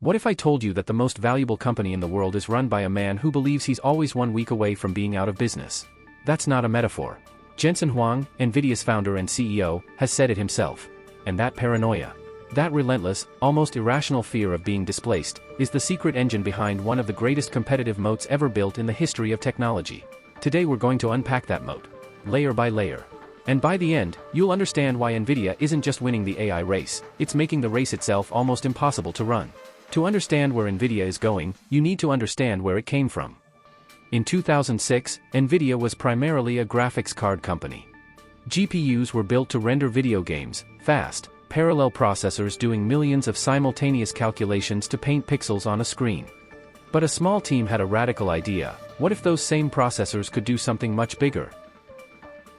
What if I told you that the most valuable company in the world is run by a man who believes he's always 1 week away from being out of business? That's not a metaphor. Jensen Huang, NVIDIA's founder and CEO, has said it himself. And that paranoia, that relentless, almost irrational fear of being displaced, is the secret engine behind one of the greatest competitive moats ever built in the history of technology. Today we're going to unpack that moat, layer by layer. And by the end, you'll understand why NVIDIA isn't just winning the AI race, it's making the race itself almost impossible to run. To understand where NVIDIA is going, you need to understand where it came from. In 2006, NVIDIA was primarily a graphics card company. GPUs were built to render video games, fast, parallel processors doing millions of simultaneous calculations to paint pixels on a screen. But a small team had a radical idea: what if those same processors could do something much bigger?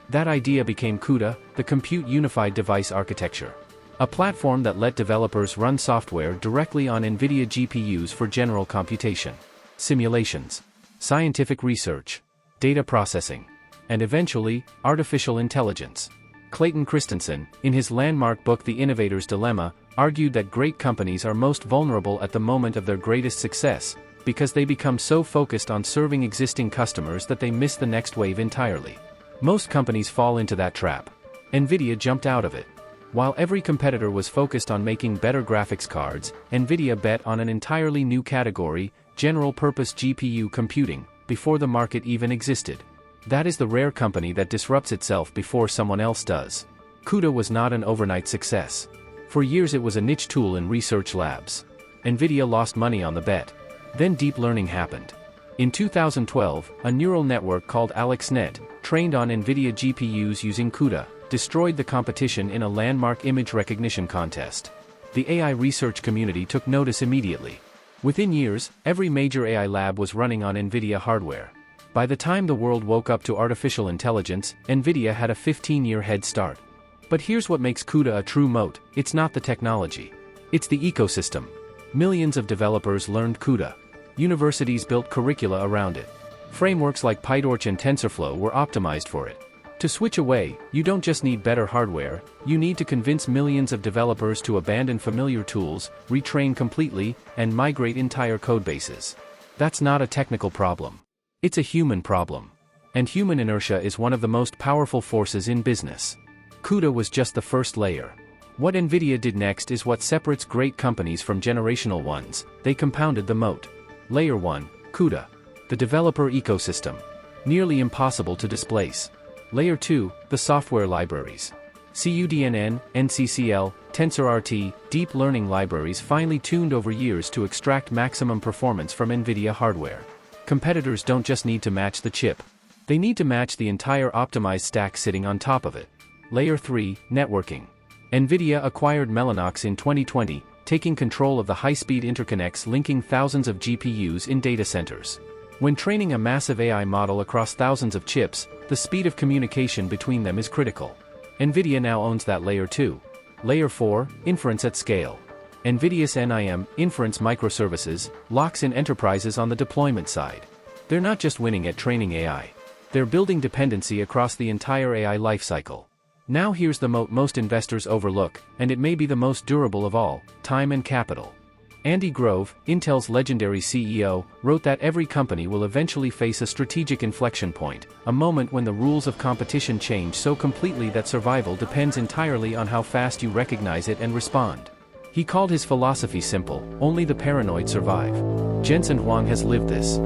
That idea became CUDA, the Compute Unified Device Architecture. A platform that let developers run software directly on NVIDIA GPUs for general computation, simulations, scientific research, data processing, and eventually, artificial intelligence. Clayton Christensen, in his landmark book The Innovator's Dilemma, argued that great companies are most vulnerable at the moment of their greatest success, because they become so focused on serving existing customers that they miss the next wave entirely. Most companies fall into that trap. NVIDIA jumped out of it. While every competitor was focused on making better graphics cards, NVIDIA bet on an entirely new category, general-purpose GPU computing, before the market even existed. That is the rare company that disrupts itself before someone else does. CUDA was not an overnight success. For years it was a niche tool in research labs. NVIDIA lost money on the bet. Then deep learning happened. In 2012, a neural network called AlexNet, trained on NVIDIA GPUs using CUDA, destroyed the competition in a landmark image recognition contest. The AI research community took notice immediately. Within years, every major AI lab was running on NVIDIA hardware. By the time the world woke up to artificial intelligence, NVIDIA had a 15-year head start. But here's what makes CUDA a true moat: it's not the technology. It's the ecosystem. Millions of developers learned CUDA. Universities built curricula around it. Frameworks like PyTorch and TensorFlow were optimized for it. To switch away, you don't just need better hardware, you need to convince millions of developers to abandon familiar tools, retrain completely, and migrate entire codebases. That's not a technical problem. It's a human problem. And human inertia is one of the most powerful forces in business. CUDA was just the first layer. What NVIDIA did next is what separates great companies from generational ones: they compounded the moat. Layer 1, CUDA. The developer ecosystem. Nearly impossible to displace. Layer 2, the software libraries. CUDNN, NCCL, TensorRT, deep learning libraries finely tuned over years to extract maximum performance from NVIDIA hardware. Competitors don't just need to match the chip. They need to match the entire optimized stack sitting on top of it. Layer 3, networking. NVIDIA acquired Mellanox in 2020, taking control of the high-speed interconnects linking thousands of GPUs in data centers. When training a massive AI model across thousands of chips, the speed of communication between them is critical. NVIDIA now owns that layer too. Layer 4, inference at scale. NVIDIA's NIM, inference microservices, locks in enterprises on the deployment side. They're not just winning at training AI. They're building dependency across the entire AI lifecycle. Now here's the moat most investors overlook, and it may be the most durable of all: time and capital. Andy Grove, Intel's legendary CEO, wrote that every company will eventually face a strategic inflection point, a moment when the rules of competition change so completely that survival depends entirely on how fast you recognize it and respond. He called his philosophy simple: only the paranoid survive. Jensen Huang has lived this.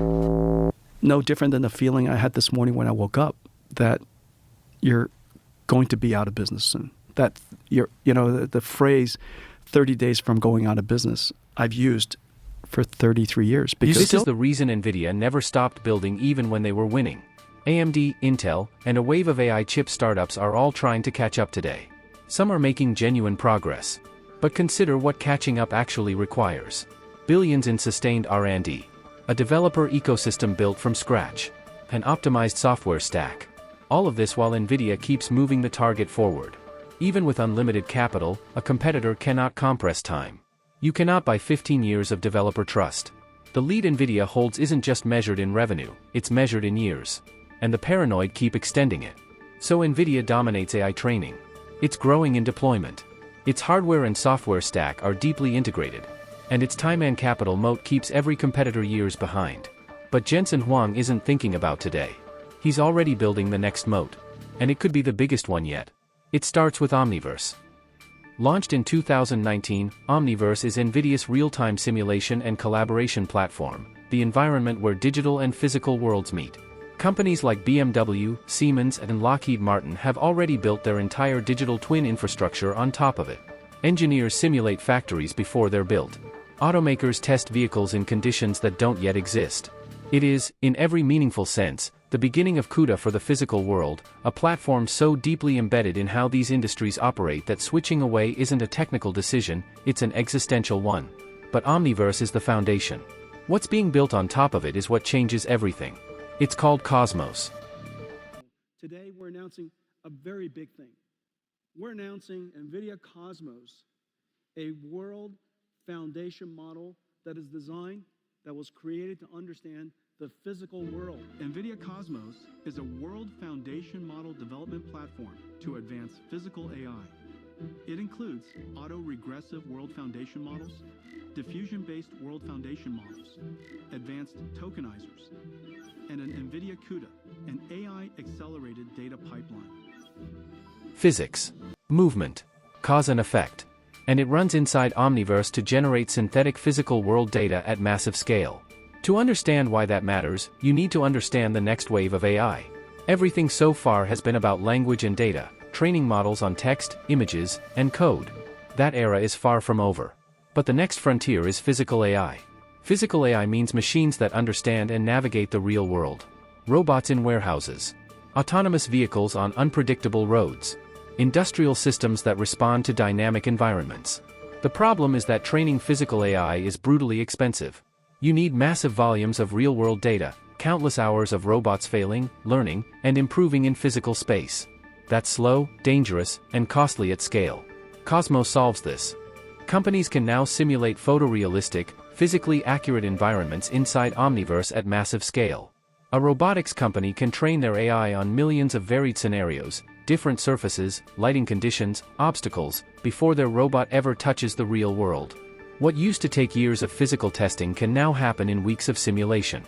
No different than the feeling I had this morning when I woke up, that you're going to be out of business soon. That the phrase 30 days from going out of business, I've used for 33 years. Because this is the reason NVIDIA never stopped building even when they were winning. AMD, Intel, and a wave of AI chip startups are all trying to catch up today. Some are making genuine progress. But consider what catching up actually requires. Billions in sustained R&D. A developer ecosystem built from scratch. An optimized software stack. All of this while NVIDIA keeps moving the target forward. Even with unlimited capital, a competitor cannot compress time. You cannot buy 15 years of developer trust. The lead NVIDIA holds isn't just measured in revenue, it's measured in years. And the paranoid keep extending it. So NVIDIA dominates AI training. It's growing in deployment. Its hardware and software stack are deeply integrated. And its time and capital moat keeps every competitor years behind. But Jensen Huang isn't thinking about today. He's already building the next moat. And it could be the biggest one yet. It starts with Omniverse. Launched in 2019, Omniverse is NVIDIA's real-time simulation and collaboration platform, the environment where digital and physical worlds meet. Companies like BMW, Siemens, and Lockheed Martin have already built their entire digital twin infrastructure on top of it. Engineers simulate factories before they're built. Automakers test vehicles in conditions that don't yet exist. It is, in every meaningful sense, the beginning of CUDA for the physical world, a platform so deeply embedded in how these industries operate that switching away isn't a technical decision, it's an existential one. But Omniverse is the foundation. What's being built on top of it is what changes everything. It's called Cosmos. Today we're announcing a very big thing. We're announcing NVIDIA Cosmos, a world foundation model that is designed, that was created to understand the physical world. NVIDIA Cosmos is a world foundation model development platform to advance physical AI. It includes auto-regressive world foundation models, diffusion-based world foundation models, advanced tokenizers, and an NVIDIA CUDA, an AI-accelerated data pipeline. Physics, movement, cause and effect. And it runs inside Omniverse to generate synthetic physical world data at massive scale. To understand why that matters, you need to understand the next wave of AI. Everything so far has been about language and data, training models on text, images, and code. That era is far from over. But the next frontier is physical AI. Physical AI means machines that understand and navigate the real world. Robots in warehouses. Autonomous vehicles on unpredictable roads. Industrial systems that respond to dynamic environments. The problem is that training physical AI is brutally expensive. You need massive volumes of real-world data, countless hours of robots failing, learning, and improving in physical space. That's slow, dangerous, and costly at scale. Cosmos solves this. Companies can now simulate photorealistic, physically accurate environments inside Omniverse at massive scale. A robotics company can train their AI on millions of varied scenarios, different surfaces, lighting conditions, obstacles, before their robot ever touches the real world. What used to take years of physical testing can now happen in weeks of simulation.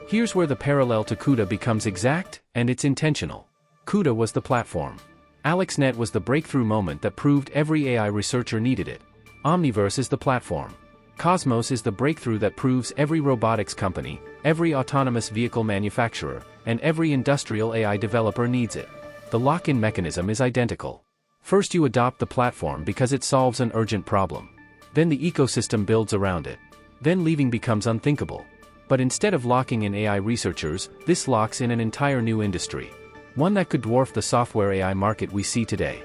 Here's where the parallel to CUDA becomes exact, and it's intentional. CUDA was the platform. AlexNet was the breakthrough moment that proved every AI researcher needed it. Omniverse is the platform. Cosmos is the breakthrough that proves every robotics company, every autonomous vehicle manufacturer, and every industrial AI developer needs it. The lock-in mechanism is identical. First you adopt the platform because it solves an urgent problem. Then the ecosystem builds around it. Then leaving becomes unthinkable. But instead of locking in AI researchers, this locks in an entire new industry. One that could dwarf the software AI market we see today.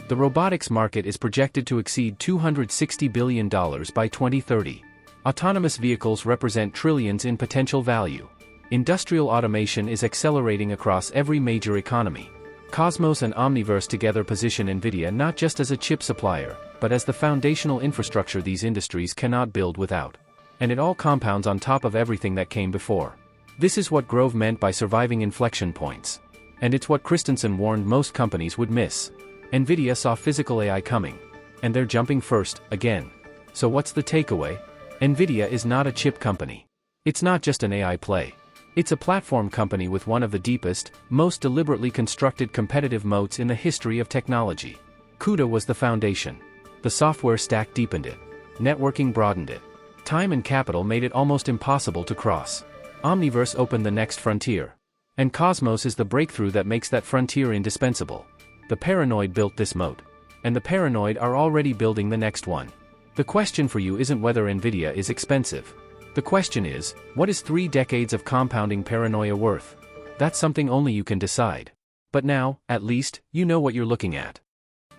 The robotics market is projected to exceed $260 billion by 2030. Autonomous vehicles represent trillions in potential value. Industrial automation is accelerating across every major economy. Cosmos and Omniverse together position NVIDIA not just as a chip supplier, but as the foundational infrastructure these industries cannot build without. And it all compounds on top of everything that came before. This is what Grove meant by surviving inflection points. And it's what Christensen warned most companies would miss. NVIDIA saw physical AI coming. And they're jumping first, again. So what's the takeaway? NVIDIA is not a chip company. It's not just an AI play. It's a platform company with one of the deepest, most deliberately constructed competitive moats in the history of technology. CUDA was the foundation. The software stack deepened it. Networking broadened it. Time and capital made it almost impossible to cross. Omniverse opened the next frontier. And Cosmos is the breakthrough that makes that frontier indispensable. The paranoid built this moat. And the paranoid are already building the next one. The question for you isn't whether NVIDIA is expensive. The question is, what is 3 decades of compounding paranoia worth? That's something only you can decide. But now, at least, you know what you're looking at.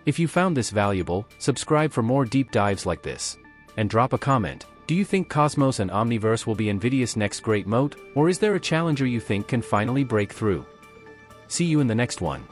If you found this valuable, subscribe for more deep dives like this. And drop a comment. Do you think Cosmos and Omniverse will be NVIDIA's next great moat, or is there a challenger you think can finally break through? See you in the next one.